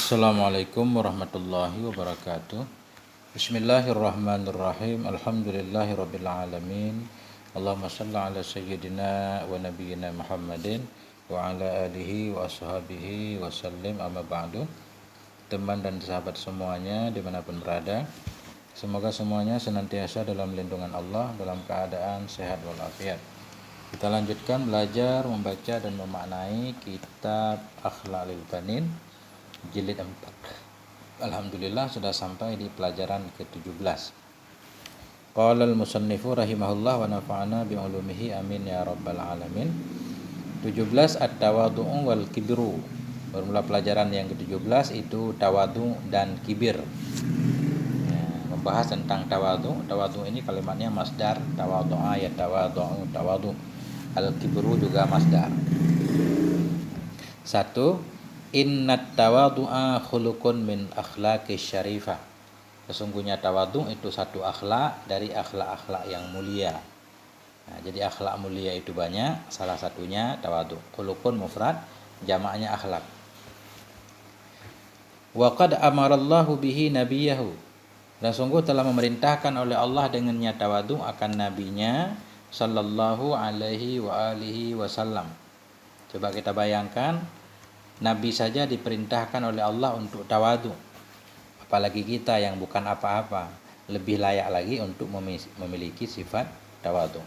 Assalamualaikum warahmatullahi wabarakatuh. Bismillahirrahmanirrahim. Alhamdulillahirabbil alamin. Allahumma shalli ala sayyidina wa nabiyyina Muhammadin wa ala alihi wa ashabihi wa sallim, amma ba'du. Teman dan sahabat semuanya dimanapun berada, semoga semuanya senantiasa dalam lindungan Allah, dalam keadaan sehat walafiat. Kita lanjutkan belajar, membaca dan memaknai kitab Akhlaqul Banin jilid 4. Alhamdulillah sudah sampai di pelajaran ke-17. Qala al-musannifu rahimahullah wa nafa'ana bi ulumihi amin ya rabbal alamin. 17 at-tawadhu' wal kibru. Bermula pelajaran yang ke-17 itu tawadhu dan kibir. Ya, membahas tentang tawadhu. Tawadhu ini kalimatnya masdar, tawadhu'a ya tawadhu, tawadhu. Al-kibru juga masdar. 1. Innat tawadhu'a khuluqun min akhlaqis syarifah. Sesungguhnya tawadhu itu satu akhlak dari akhlak-akhlak yang mulia. Nah, jadi akhlak mulia itu banyak, salah satunya tawadhu. Khuluqun mufrad, jamaknya akhlak. Wa qad amarallahu bihi nabiyahu. Dan sungguh telah memerintahkan oleh Allah dengannya tawadhu akan nabinya sallallahu alaihi wa alihi wasallam. Coba kita bayangkan, Nabi saja diperintahkan oleh Allah untuk tawadhu, apalagi kita yang bukan apa-apa, lebih layak lagi untuk memiliki sifat tawadhu.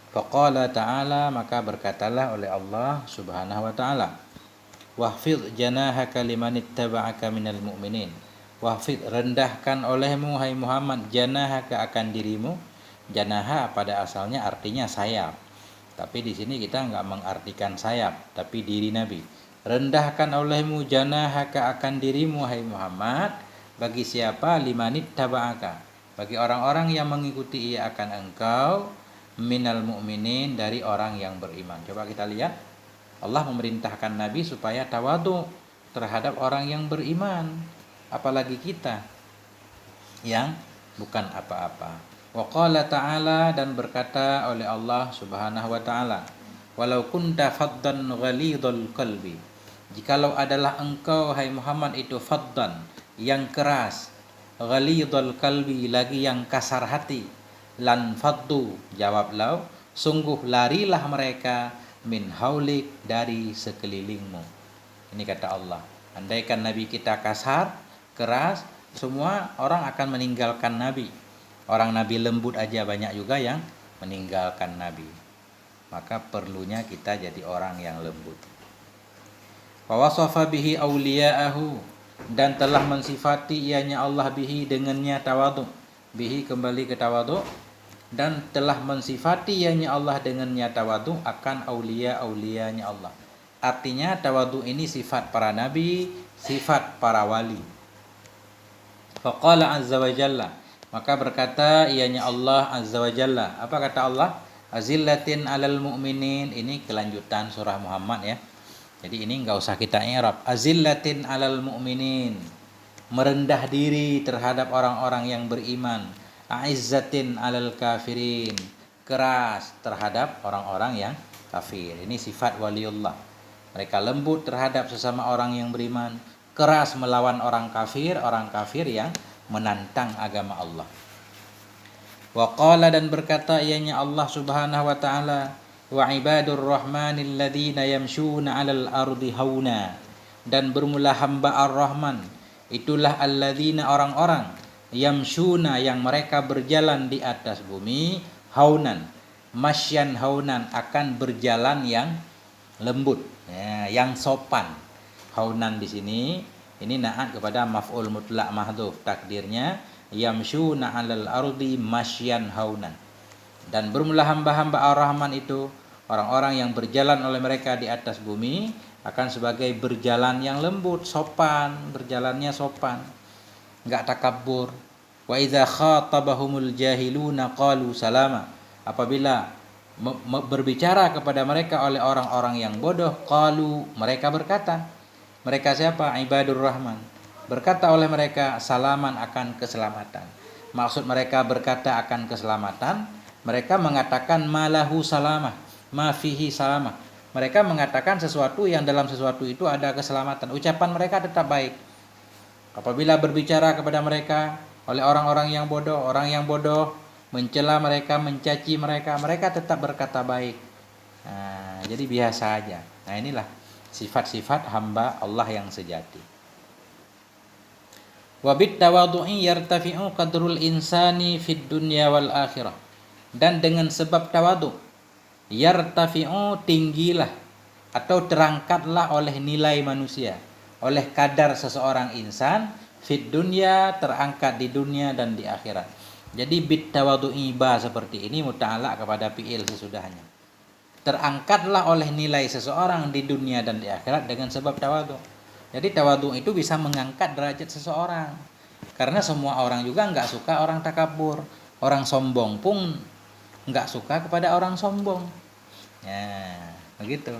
Faqala ta'ala, maka berkatalah oleh Allah subhanahu wa ta'ala, wahfidh janahaka limanittaba'aka minal mu'minin. Wahfidh, rendahkan olehmu hai Muhammad, janahaka akan dirimu. Janaha pada asalnya artinya sayap, tapi di sini kita enggak mengartikan sayap, tapi diri Nabi. Rendahkan olehmu janahaka akan dirimu hai Muhammad, bagi siapa? Limanit taba'aka, bagi orang-orang yang mengikuti ia akan engkau, minal mu'minin, dari orang yang beriman. Coba kita lihat, Allah memerintahkan Nabi supaya tawadhu terhadap orang yang beriman, apalagi kita yang bukan apa-apa. Wa qala ta'ala, dan berkata oleh Allah subhanahu wa ta'ala, walau kunta faddan ghalidhal qalbi, jikalau adalah engkau hai Muhammad itu faddan, yang keras, ghalidhal qalbi, lagi yang kasar hati, lan faddu, jawab lau, sungguh larilah mereka, min haulik, dari sekelilingmu. Ini kata Allah, andaikan Nabi kita kasar, keras, semua orang akan meninggalkan Nabi. Orang Nabi lembut aja banyak juga yang meninggalkan Nabi. Maka perlunya kita jadi orang yang lembut. Wa wasafa bihi awliya'ahu, dan telah mensifati ianya Allah bihi dengannya tawadhu. Bihi kembali ke tawadhu, dan telah mensifati ianya Allah dengannya tawadhu akan aulia-aulianya Allah. Artinya tawadhu ini sifat para nabi, sifat para wali. Faqala azza wa jalla, maka berkata ianya Allah azza wa jalla. Apa kata Allah? Azillatin alal mu'minin. Ini kelanjutan surah Muhammad ya. Jadi ini enggak usah kita i'rab. Azillatin alal mu'minin, merendah diri terhadap orang-orang yang beriman. Aizzatin alal kafirin, keras terhadap orang-orang yang kafir. Ini sifat waliullah. Mereka lembut terhadap sesama orang yang beriman, keras melawan orang kafir yang menantang agama Allah. Wa qala, dan berkata ianya Allah subhanahu wa ta'ala, wa ibadur rahmanil ladzina yamshuna 'alal ardi hauna, dan bermula hamba ar-Rahman itulah alladzina orang-orang, yamshuna yang mereka berjalan di atas bumi, haunan, masyan haunan, akan berjalan yang lembut, ya, yang sopan. Haunan di sini ini na'at kepada maf'ul mutlak mahdhuf, takdirnya yamshuna 'alal ardi masyan haunan. Dan bermula hamba-hamba ar-Rahman itu orang-orang yang berjalan oleh mereka di atas bumi akan sebagai berjalan yang lembut, sopan, berjalannya sopan, enggak takabur. Wa idza khatabahumul jahiluna qalu salama, apabila berbicara kepada mereka oleh orang-orang yang bodoh, qalu, mereka berkata, mereka siapa? Ibadur Rahman, berkata oleh mereka salaman, akan keselamatan. Maksud mereka berkata akan keselamatan, mereka mengatakan malahu salamah, ma fihi salamah. Mereka mengatakan sesuatu yang dalam sesuatu itu ada keselamatan. Ucapan mereka tetap baik. Apabila berbicara kepada mereka oleh orang-orang yang bodoh mencela mereka, mencaci mereka, mereka tetap berkata baik. Nah, jadi biasa aja. Nah, inilah sifat-sifat hamba Allah yang sejati. Wa bit tawadhu'i yartafi'u qadrul insani fid dunya wal akhirah. Dan dengan sebab tawadhu yartafi'u, tinggilah atau terangkatlah oleh nilai manusia, oleh kadar seseorang insan, fid dunya, terangkat di dunia dan di akhirat. Jadi bit tawadhu'i ba seperti ini muta'alaq kepada fi'il sesudahnya. Terangkatlah oleh nilai seseorang di dunia dan di akhirat dengan sebab tawadhu. Jadi tawadhu itu bisa mengangkat derajat seseorang. Karena semua orang juga enggak suka orang takabur. Orang sombong pun enggak suka kepada orang sombong. Ya, begitu.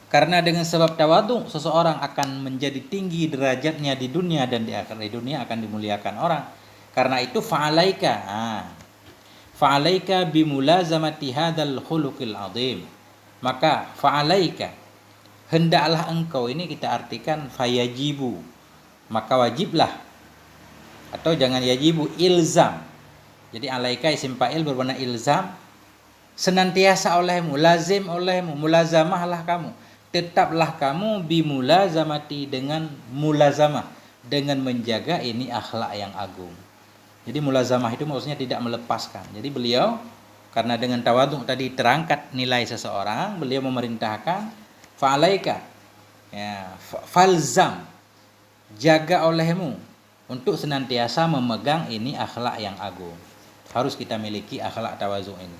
Karena dengan sebab tawadhu seseorang akan menjadi tinggi derajatnya di dunia dan di akhirat. Di dunia akan dimuliakan orang. Karena itu fa'alaika bimulazamati hadzal khuluqil azim. Maka fa'alaika, hendaklah engkau, ini kita artikan fayajibu, maka wajiblah, atau jangan yajibu, ilzam. Jadi alaika isim fa'il bermakna ilzam, senantiasa olehmu, lazim olehmu, mulazamahlah kamu, tetaplah kamu bimulazamati, dengan mulazamah, dengan menjaga ini akhlak yang agung. Jadi mulazamah itu maksudnya tidak melepaskan. Jadi beliau karena dengan tawadhu tadi terangkat nilai seseorang, beliau memerintahkan fa'alaika, ya, falzam, jaga olehmu untuk senantiasa memegang ini akhlak yang agung. Harus kita miliki akhlak tawadhu ini.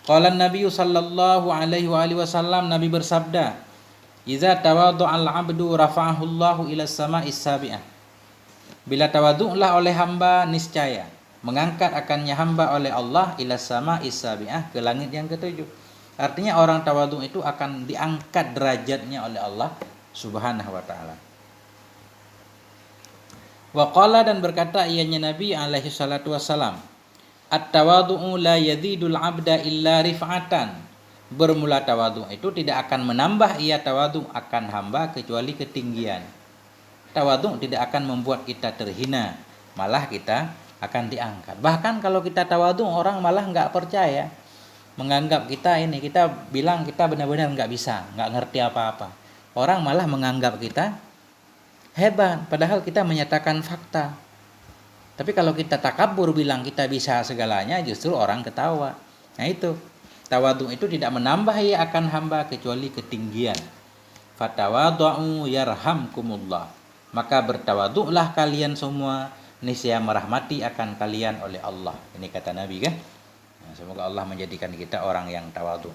Qala Nabi sallallahu alaihi wasallam, Nabi bersabda, "Idza tawadhu'al 'abdu rafa'ahu Allahu ila sama'is sabi'ah." Bila tawadhu'lah oleh hamba, niscaya mengangkat akannya hamba oleh Allah ila sama'is sabi'ah, ke langit yang ketujuh. Artinya orang tawadhu itu akan diangkat derajatnya oleh Allah Subhanahu wa taala. Wa qala, dan berkata ianya Nabi alaihi salatu wasalam, at-tawadhu'u la yazidul 'abda illa rif'atan. Bermula tawadhu itu tidak akan menambah ia tawadhu akan hamba kecuali ketinggian. Tawadhu tidak akan membuat kita terhina, malah kita akan diangkat. Bahkan kalau kita tawadhu, orang malah nggak percaya, menganggap kita bilang kita benar-benar nggak bisa, nggak ngerti apa-apa. Orang malah menganggap kita hebat, padahal kita menyatakan fakta. Tapi kalau kita takabur bilang kita bisa segalanya, justru orang ketawa. Nah itu, tawadhu itu tidak menambah ia akan hamba kecuali ketinggian. Fatawadhu yarhamkumullah. Maka bertawadhu'lah kalian semua, niscaya merahmati akan kalian oleh Allah. Ini kata Nabi kan. Nah, semoga Allah menjadikan kita orang yang tawadhu.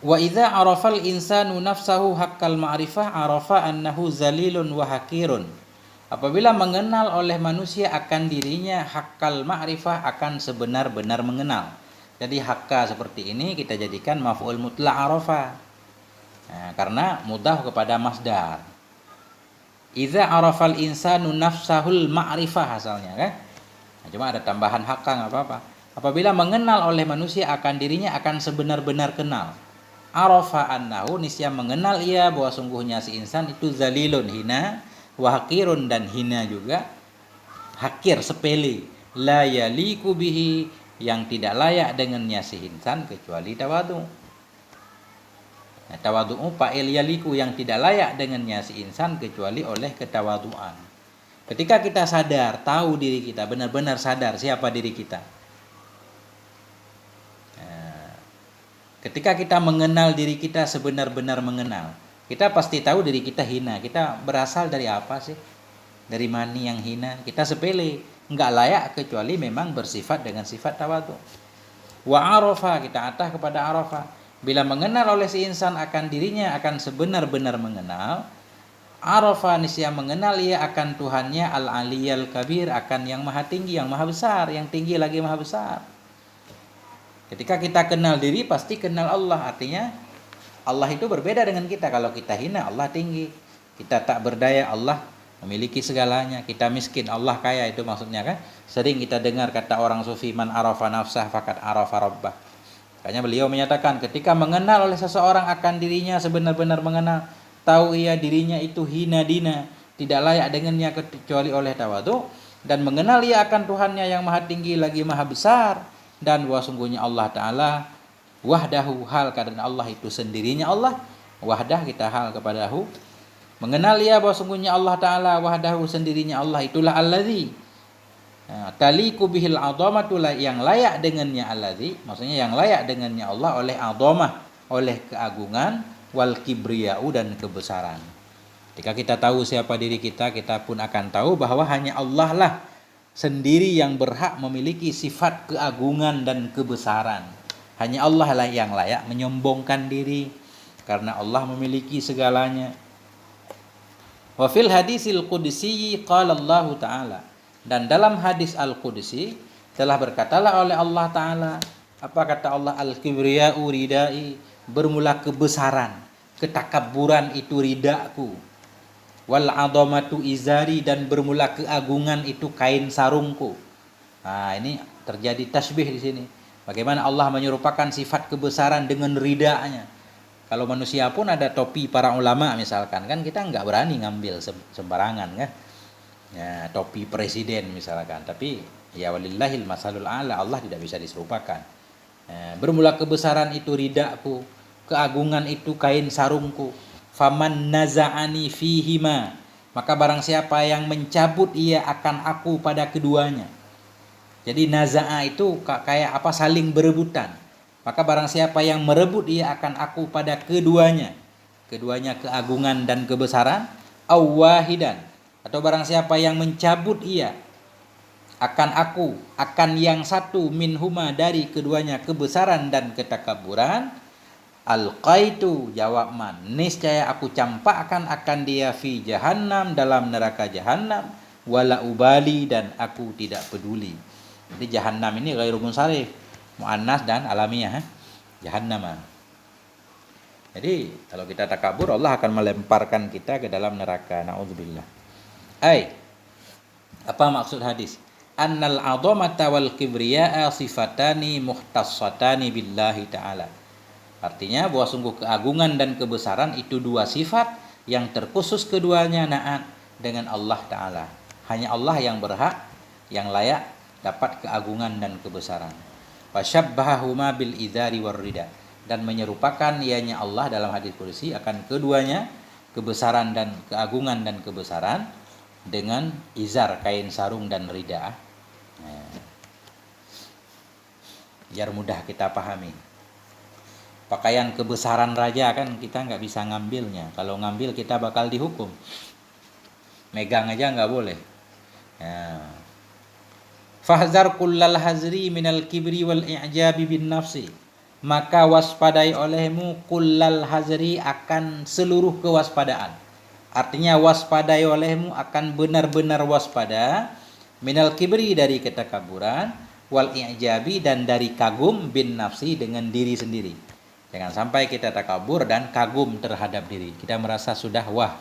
Wa idza arafal insanu nafsahu haqqal ma'rifah arafa annahu zalilun wa hakirun. Apabila mengenal oleh manusia akan dirinya haqqal ma'rifah, akan sebenar-benar mengenal. Jadi hakka seperti ini kita jadikan maf'ul mutlaq arafa. Nah, karena mudah kepada masdar. Idza arafal insanu nafsahul ma'rifah asalnya kan. Nah, cuma ada tambahan hakka enggak apa-apa. Apabila mengenal oleh manusia akan dirinya akan sebenar-benar kenal. Arafa annahu, niscaya mengenal ia bahwa sungguhnya si insan itu zalilun, hina, wa hakirun, dan hina juga, hakir, sepele, la yaliku bihi, yang tidak layak dengannya si insan kecuali tawadhu. Nah, tawadhu'u fa'il yaliku, yang tidak layak dengannya si insan kecuali oleh ketawadhuan. Ketika kita sadar, tahu diri kita, benar-benar sadar siapa diri kita. Nah, ketika kita mengenal diri kita sebenar-benar mengenal, kita pasti tahu diri kita hina. Kita berasal dari apa sih? Dari mani yang hina. Kita sepele, enggak layak kecuali memang bersifat dengan sifat tawadhu. Wa arafa, kita atah kepada arafa. Bila mengenal oleh si insan akan dirinya akan sebenar-benar mengenal, arafa, niscaya mengenal ia akan Tuhannya al-aliyal kabir, akan yang maha tinggi, yang maha besar, yang tinggi lagi maha besar. Ketika kita kenal diri pasti kenal Allah. Artinya Allah itu berbeda dengan kita. Kalau kita hina, Allah tinggi. Kita tak berdaya, Allah memiliki segalanya. Kita miskin, Allah kaya, itu maksudnya kan. Sering kita dengar kata orang sufi, man arafa nafsah faqad arafa rabbah. Makanya beliau menyatakan ketika mengenal oleh seseorang akan dirinya sebenar-benar mengenal, tahu ia dirinya itu hina dina, tidak layak dengannya kecuali oleh tawadhu, dan mengenal ia akan Tuhannya yang maha tinggi lagi maha besar, dan bahwa sungguhnya Allah Ta'ala wahdahu, hal karena Allah itu sendirinya Allah, wahdah kita hal kepadahu, mengenal ia bahwa sungguhnya Allah Ta'ala wahdahu sendirinya Allah, itulah alladzi taliku bihil adhamatulah, yang layak dengannya alladzi, maksudnya yang layak dengannya Allah oleh adhamah, oleh keagungan, wal kibriya'u dan kebesaran. Ketika kita tahu siapa diri kita, kita pun akan tahu bahwa hanya Allah lah sendiri yang berhak memiliki sifat keagungan dan kebesaran. Hanya Allah lah yang layak menyombongkan diri, karena Allah memiliki segalanya. Wa fil hadisil qudsi qala Allah Ta'ala, dan dalam hadis Al-Qudsi telah berkatalah oleh Allah Ta'ala, apa kata Allah? Al-kibriya'u ridai, bermula kebesaran, ketakabburan itu ridaku, wal adhamatu izari, dan bermula keagungan itu kain sarungku. Nah, ini terjadi tasbih di sini. Bagaimana Allah menyerupakan sifat kebesaran dengan ridanya. Kalau manusia pun ada topi para ulama misalkan, kan kita nggak berani ngambil sembarangan kan. Ya, topi presiden misalkan, tapi ya walillahil masalul a'la, Allah tidak bisa diserupakan. Bermula kebesaran itu ridaku, keagungan itu kain sarungku. Faman naza'ani fihima, maka barang siapa yang mencabut ia akan aku pada keduanya. Jadi naza'a itu kayak apa, saling berebutan. Maka barang siapa yang merebut ia akan aku pada keduanya. Keduanya keagungan dan kebesaran. Awahidan, atau barang siapa yang mencabut ia akan aku, akan yang satu, minhuma dari keduanya, kebesaran dan ketakaburan, alqaitu, jawab man, niscaya aku campakkan akan dia fi jahannam, dalam neraka jahannam, wala ubali, dan aku tidak peduli. Jadi jahannam ini ghairu munsharif, muannas dan alamiah, jahannam. Jadi kalau kita takabur, Allah akan melemparkan kita ke dalam neraka. Na'udzubillah. Apa maksud hadis? Annal adhamata wal kibriya'a sifatani muhtassatani billahi ta'ala. Artinya bahwa sungguh keagungan dan kebesaran itu dua sifat yang terkhusus keduanya na'at dengan Allah Ta'ala. Hanya Allah yang berhak, yang layak dapat keagungan dan kebesaran. Fasyabbahahuma bil idzari war rida, dan menyerupakan ianya Allah dalam hadis qudsi akan keduanya, kebesaran dan keagungan dan kebesaran, dengan izar, kain sarung, dan rida. Biar mudah kita pahami. Pakaian kebesaran raja kan kita nggak bisa ngambilnya. Kalau ngambil kita bakal dihukum. Megang aja nggak boleh. Fahzar kullal hazri minal kibri wal i'jabi bin nafsi, maka waspadai olehmu kullal hazri, akan seluruh kewaspadaan. Artinya waspadai olehmu, akan benar-benar waspada, minal kibri, dari ketakaburan, wal i'jabi, dan dari kagum, bin nafsi, dengan diri sendiri. Jangan sampai kita takabur dan kagum terhadap diri. Kita merasa sudah wah,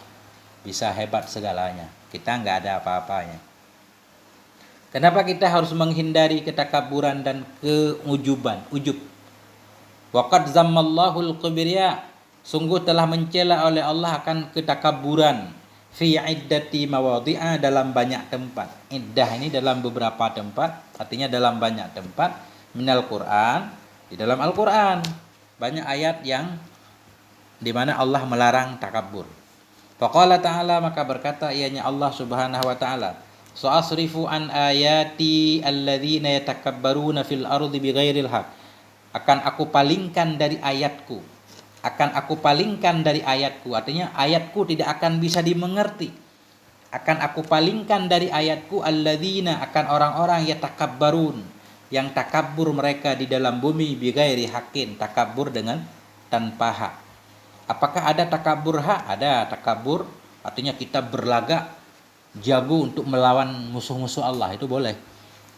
bisa hebat segalanya. Kita nggak ada apa-apanya. Kenapa kita harus menghindari ketakaburan dan keujuban, ujub? Waqad zammallahul kibriya, sungguh telah mencela oleh Allah akan ketakaburan, fi iddati mawadhi'a, dalam banyak tempat. Iddah ini dalam beberapa tempat, artinya dalam banyak tempat. Minal Quran, di dalam Al-Quran banyak ayat yang dimana Allah melarang takabur. Faqala ta'ala, maka berkata ianya Allah subhanahu wa ta'ala, sa'asrifu an ayati alladzina yatakabbaruna fil ardi bighairil haq, akan aku palingkan dari ayatku, artinya ayatku tidak akan bisa dimengerti. Akan aku palingkan dari ayatku, alladzina, akan orang-orang yatakabbarun, yang takabur mereka di dalam bumi, bighairi haqqin, takabur dengan tanpa hak. Apakah ada takabur hak? Ada takabur, artinya kita berlagak jago untuk melawan musuh-musuh Allah, itu boleh.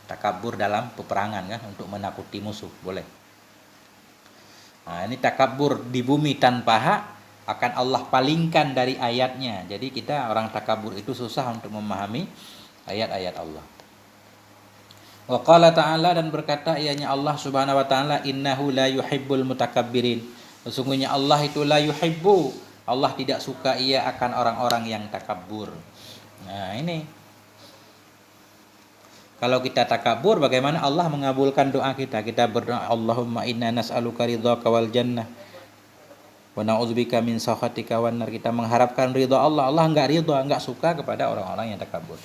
Takabur dalam peperangan kan, untuk menakuti musuh, boleh. Nah, ini takabur di bumi tanpa hak, akan Allah palingkan dari ayatnya. Jadi kita orang takabur itu susah untuk memahami ayat-ayat Allah. Wa qala ta'ala, dan berkata ianya Allah Subhanahu wa taala, innahu la yuhibbul mutakabbirin. Sesungguhnya Allah itu la yuhibbu, Allah tidak suka ia akan orang-orang yang takabur. Nah, ini kalau kita takabur, bagaimana Allah mengabulkan doa kita? Kita berdoa, Allahumma inna nas'aluka ridhaka wal jannah wa na'udzubika min sakhatika wan nar. Kita mengharapkan ridha Allah. Allah enggak ridha, enggak suka kepada orang-orang yang takabur.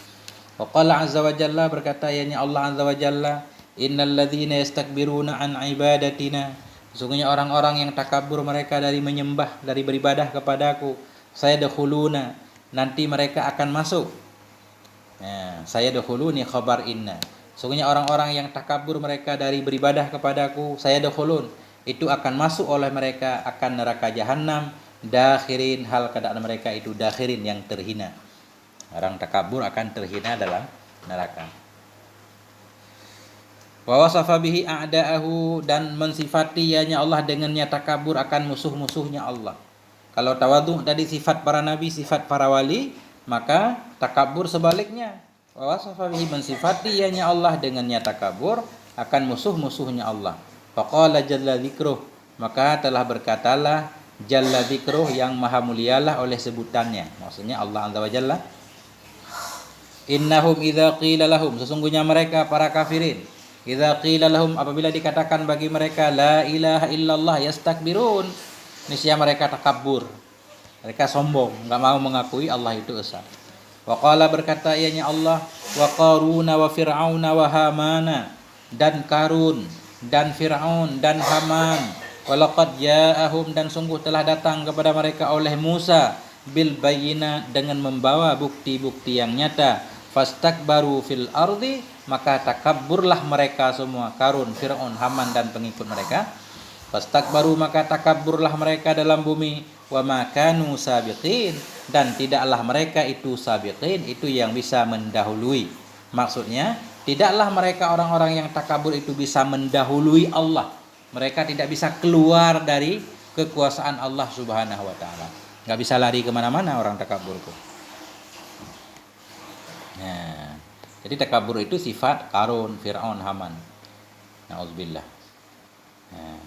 Wa qala azza wa jalla, berkata ianya Allah azza wa jalla, innal ladzina yastakbiruna an ibadatina. Sesungguhnya orang-orang yang takabur mereka dari menyembah, dari beribadah kepadaku, sayadkhuluna, nanti mereka akan masuk. Nah, sayadkhuluni khabar inna. Sesungguhnya orang-orang yang takabur mereka dari beribadah kepadaku, sayadkhulun, itu akan masuk oleh mereka akan neraka jahanam, dakhirin, hal keadaan mereka itu dakhirin, yang terhina. Orang takabur akan terhina dalam neraka. Wa wasafa bihi a'da'ahu, dan mensifati ianya Allah dengannya takabur akan musuh-musuhnya Allah. Kalau tawadhu tadi sifat para nabi, sifat para wali, maka takabur sebaliknya. Wa wasafa bihi, mensifati ianya Allah dengannya takabur akan musuh-musuhnya Allah. Faqala jalla dzikruh, maka telah berkatalah jalla dzikruh, yang maha mulialah oleh sebutannya. Maksudnya Allah azza wa jalla, innahum idza qila lahum, sesungguhnya mereka para kafirin, idza qila lahum, apabila dikatakan bagi mereka la ilaha illallah, yastakbirun, niscaya mereka takabur, mereka sombong, enggak mau mengakui Allah itu esa. Wa qala, berkata ianya Allah, wa qaruna wa fir'auna wa hamana, dan Karun dan Fir'aun dan Haman, walaqad ja'ahum, dan sungguh telah datang kepada mereka oleh Musa, bil bayyinat, dengan membawa bukti-bukti yang nyata, fastakbaru fil ardi, maka takabburlah mereka semua, Karun, Fir'aun, Haman dan pengikut mereka, fastakbaru, maka takabburlah mereka dalam bumi, wa ma kanu sabiqin, dan tidaklah mereka itu sabiqin, itu yang bisa mendahului. Maksudnya tidaklah mereka orang-orang yang takabur itu bisa mendahului Allah. Mereka tidak bisa keluar dari kekuasaan Allah Subhanahu wa taala. Enggak bisa lari kemana-mana orang takabur itu. Nah, jadi takabur itu sifat Karun, Fir'aun, Haman. Nauzubillah. Nah.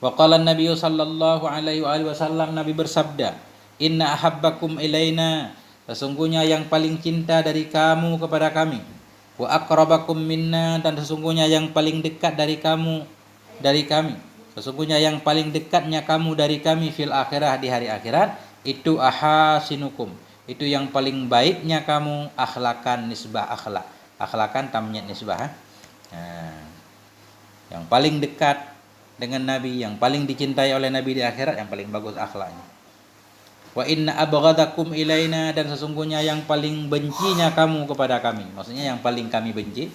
Wa qala an-nabiy sallallahu alaihi wasallam, Nabi bersabda, inna ahabbakum ilaina, sesungguhnya yang paling cinta dari kamu kepada kami, wa aqrabakum minna, dan sesungguhnya yang paling dekat dari kamu dari kami, sesungguhnya yang paling dekatnya kamu dari kami, fil akhirah, di hari akhirat, itu ahasinukum, itu yang paling baiknya kamu, akhlakan, nisbah akhlak, akhlakan tamyiz nisbah. Nah, yang paling dekat dengan Nabi, yang paling dicintai oleh Nabi di akhirat, yang paling bagus akhlaknya. Wa inna abghadakum ilaina, dan sesungguhnya yang paling bencinya kamu kepada kami, maksudnya yang paling kami benci.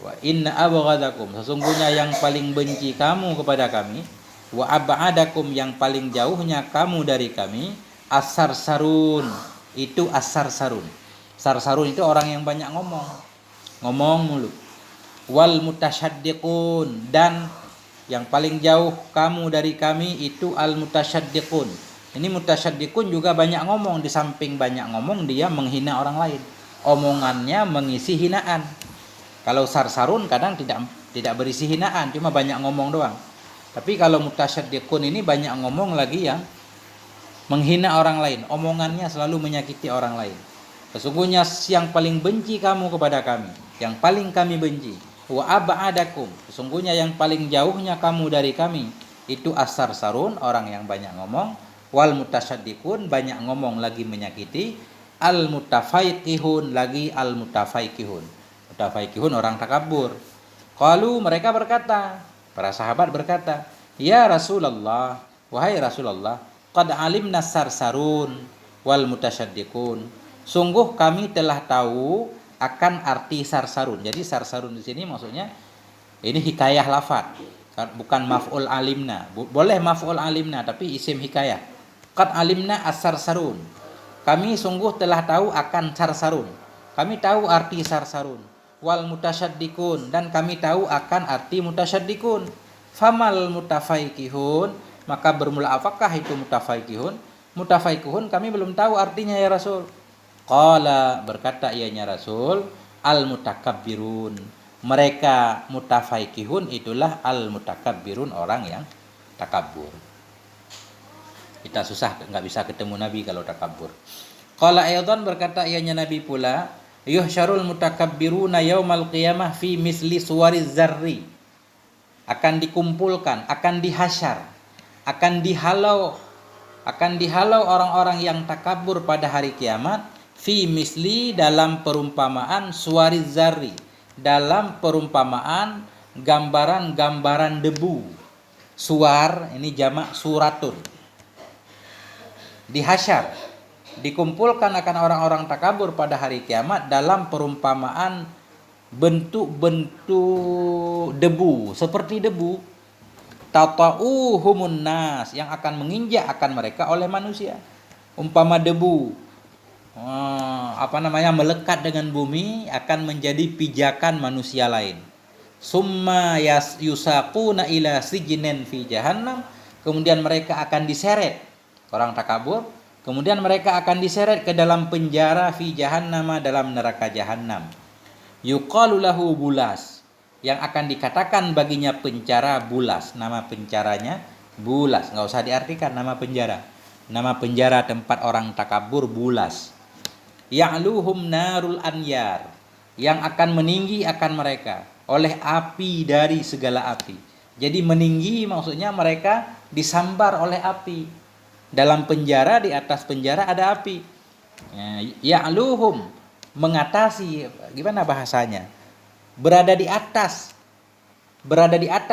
Wa inna abghadakum, sesungguhnya yang paling benci kamu kepada kami. Wa ab'adakum, yang paling jauhnya kamu dari kami. As-sarsarun, itu as-sarsarun. Sarsarun itu orang yang banyak ngomong mulu. Wal mutasyaddiqun, dan yang paling jauh kamu dari kami itu al-mutasyaddiqun. Ini mutasyaddiqun juga banyak ngomong, di samping banyak ngomong dia menghina orang lain. Omongannya mengisi hinaan. Kalau sarsarun kadang tidak berisi hinaan, cuma banyak ngomong doang. Tapi kalau mutasyaddiqun ini banyak ngomong lagi yang menghina orang lain, omongannya selalu menyakiti orang lain. Sesungguhnya yang paling benci kamu kepada kami, yang paling kami benci. Wa ab'adakum, sesungguhnya yang paling jauhnya kamu dari kami, itu as-sarsarun, orang yang banyak ngomong. Wal mutasyaddiqun, banyak ngomong lagi menyakiti. Al mutafaiqihun, lagi al mutafaiqihun. Mutafaiqihun orang takabur. Qalu, mereka berkata, para sahabat berkata, ya Rasulullah, wahai Rasulullah, qad alimna sarsarun wal mutasyaddiqun, sungguh kami telah tahu akan arti sarsarun. Jadi sarsarun di sini maksudnya ini hikayah lafaz, bukan maf'ul alimna. Boleh maf'ul alimna tapi isim hikayah. Qad alimna as-sarsarun, kami sungguh telah tahu akan sarsarun, kami tahu arti sarsarun. Wal mutasyaddiqun, dan kami tahu akan arti mutasyaddiqun. Famal mutafaiqihun, Maka bermula apakah itu mutafaikihun? Mutafaikihun kami belum tahu artinya ya Rasul. Qala, berkata ianya Rasul, al-mutakabbirun. Mereka mutafaikihun itulah al-mutakabbirun, orang yang takabur. Kita susah, nggak bisa ketemu Nabi kalau takabur. Qala aydan, berkata ianya Nabi pula, yuhsyarul mutakabbiruna yaumal qiyamah fi misli suwariz zarri. Akan dikumpulkan, akan dihasyar, akan dihalau orang-orang yang takabur pada hari kiamat fi misli, dalam perumpamaan suwariz zarri, dalam perumpamaan gambaran-gambaran debu. Suar ini jamak suratun. Dihasyar, dikumpulkan akan orang-orang takabur pada hari kiamat dalam perumpamaan bentuk-bentuk debu, seperti debu. Tata'uhumun nas, yang akan menginjak akan mereka oleh manusia. Umpama debu melekat dengan bumi, akan menjadi pijakan manusia lain. Summa yusaquna ila sijnin fi jahannam, kemudian mereka akan diseret, orang takabur, kemudian mereka akan diseret ke dalam penjara fi jahannama, dalam neraka jahannam. Yuqalu lahu bulas, yang akan dikatakan baginya penjara bulas. Nama penjaranya bulas, nggak usah diartikan nama penjara. Nama penjara tempat orang takabur bulas. Ya'luhum narul anyar, yang akan meninggi akan mereka oleh api dari segala api. Jadi meninggi maksudnya mereka disambar oleh api. Dalam penjara, di atas penjara ada api. Ya'luhum, mengatasi, gimana bahasanya? Berada di atas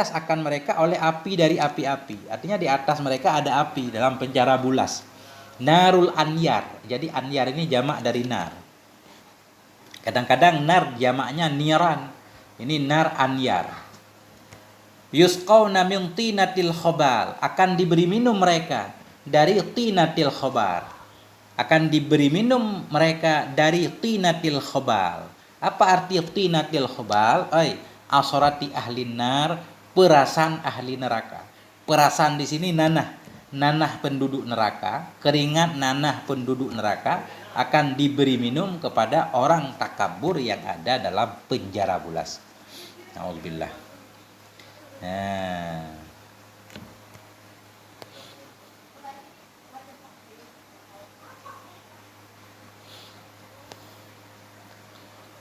akan mereka oleh api dari api-api. Artinya di atas mereka ada api dalam penjara bulas. Narul anyar. Jadi anyar ini jamak dari nar. Kadang-kadang nar jamaknya niran. Ini nar anyar. Yusqawna min tinatil khobal, akan diberi minum mereka dari tinatil khobar, akan diberi minum mereka dari tinatil khobal. Apa arti tinatil khobal? Asorati ahli nar, perasan ahli neraka. Perasan di sini nanah penduduk neraka, keringat nanah penduduk neraka akan diberi minum kepada orang takabur yang ada dalam penjara bulas. Alhamdulillah.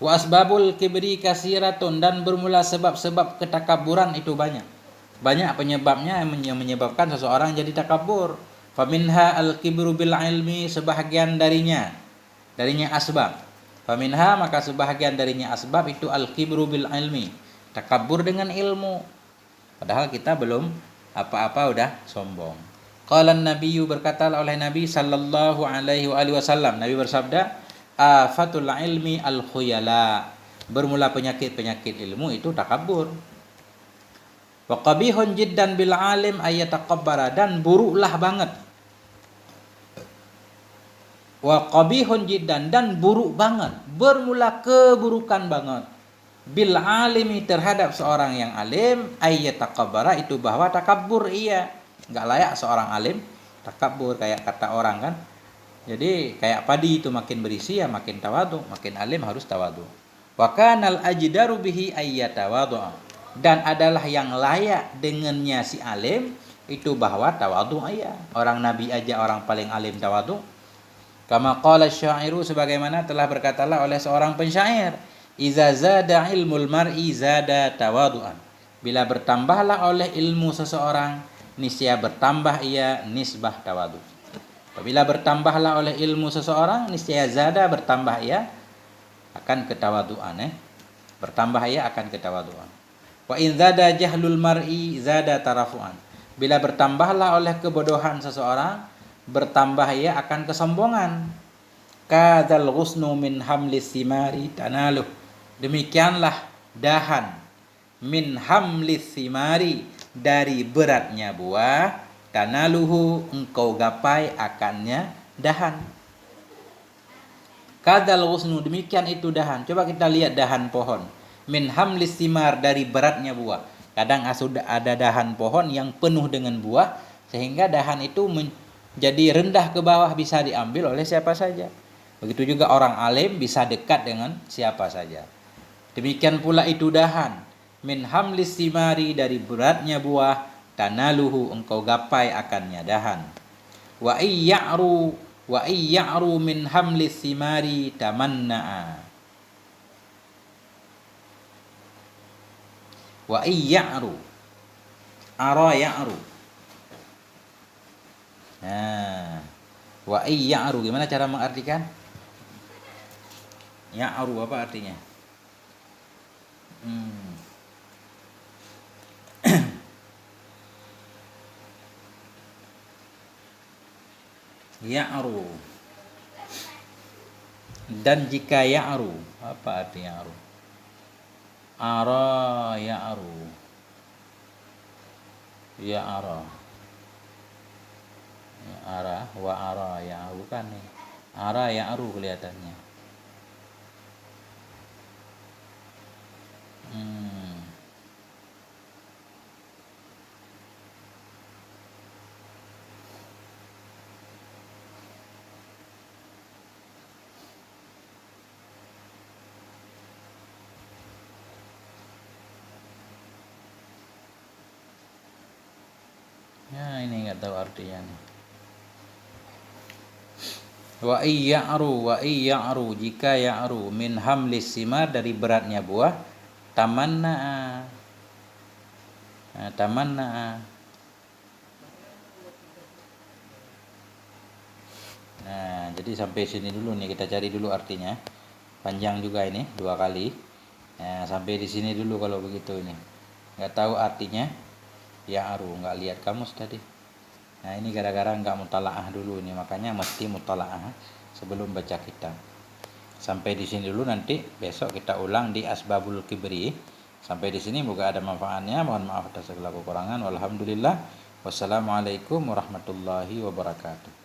Wa asbabul kibri kasiratun, dan bermula sebab-sebab ketakaburan itu banyak. Banyak penyebabnya yang menyebabkan seseorang jadi takabur. Faminha al-kibru bil ilmi, sebahagian darinya asbab. Faminha, maka sebahagian darinya asbab itu al-kibru bil ilmi, takabur dengan ilmu. Padahal kita belum apa-apa udah sombong. Qala an-nabiyyu, berkata oleh Nabi sallallahu alaihi wasallam, Nabi bersabda, afatul ilmi al-khuyala, bermula penyakit ilmu itu takabur. Wa qabihun jiddan bil alim ayyatakabbara, dan buruklah banget. Wa qabihun jiddan, dan buruk banget, bermula keburukan banget. Bil alimi, terhadap seorang yang alim, ayyatakabbara, itu bahwa takabur ia. Enggak layak seorang alim takabur, kayak kata orang kan. Jadi kayak padi itu makin berisi ya makin tawadu, makin alim harus tawadu. Wa kanal ajdaru bihi ayyatawadu, dan adalah yang layak dengannya si alim itu bahwa tawadu iya. Orang Nabi aja orang paling alim tawadu. Kama qala syairu, sebagaimana telah berkatalah oleh seorang pensyair, iza zada ilmul mar'i zada tawadu'an, bila bertambahlah oleh ilmu seseorang niscaya bertambah ia nisbah tawadu. Apabila bertambahlah oleh ilmu seseorang, niscaya zada, bertambah ia akan ketawaduan. Bertambah ia akan ketawaduan. Wa in zada jahlul mar'i zada tarafuan. Bila bertambahlah oleh kebodohan seseorang, bertambah ia akan kesombongan. Kadzal ghusnu min hamlis simari tanaluh. Demikianlah dahan min hamlis simari, dari beratnya buah, tanaluhu, engkau gapai akannya dahan. Kadzal ghusnu, demikian itu dahan. Coba kita lihat dahan pohon. Min hamlis simar, dari beratnya buah. Kadang sudah ada dahan pohon yang penuh dengan buah, sehingga dahan itu menjadi rendah ke bawah, bisa diambil oleh siapa saja. Begitu juga orang alim bisa dekat dengan siapa saja. Demikian pula itu dahan, min hamlis simari, dari beratnya buah, tanaluhu, engkau gapai akannya dahan. Wa iya'ru min hamlis simari tamanna'a. Wa iya'ru, ara ya'ru. Nah, wa iya'ru gimana cara mengartikan? Ya'ru apa artinya? Ya'ru. Dan jika ya'ru, apa artinya ya'ru? Ara ya'ru. Ya'ara. Ara wa ara ya'ru, bukan nih. Ara ya'ru kelihatannya. Ya, ini nggak tahu artinya nih. Wa iya'ru, jika ya'ru min hamlis simar, dari beratnya buah, tamanna'a. Nah, tamanna'a. Nah, jadi sampai sini dulu nih, kita cari dulu artinya. Panjang juga ini, 2 kali. Nah, sampai di sini dulu kalau begitu ini. Nggak tahu artinya. Ya'ru, nggak lihat kamus tadi. Nah, ini gara-gara nggak mutalaah dulu ini, makanya mesti mutalaah sebelum baca kitab. Sampai di sini dulu, nanti besok kita ulang di Asbabul Kibri. Sampai di sini moga ada manfaatnya. Mohon maaf atas segala kekurangan. Walhamdulillah. Wassalamualaikum warahmatullahi wabarakatuh.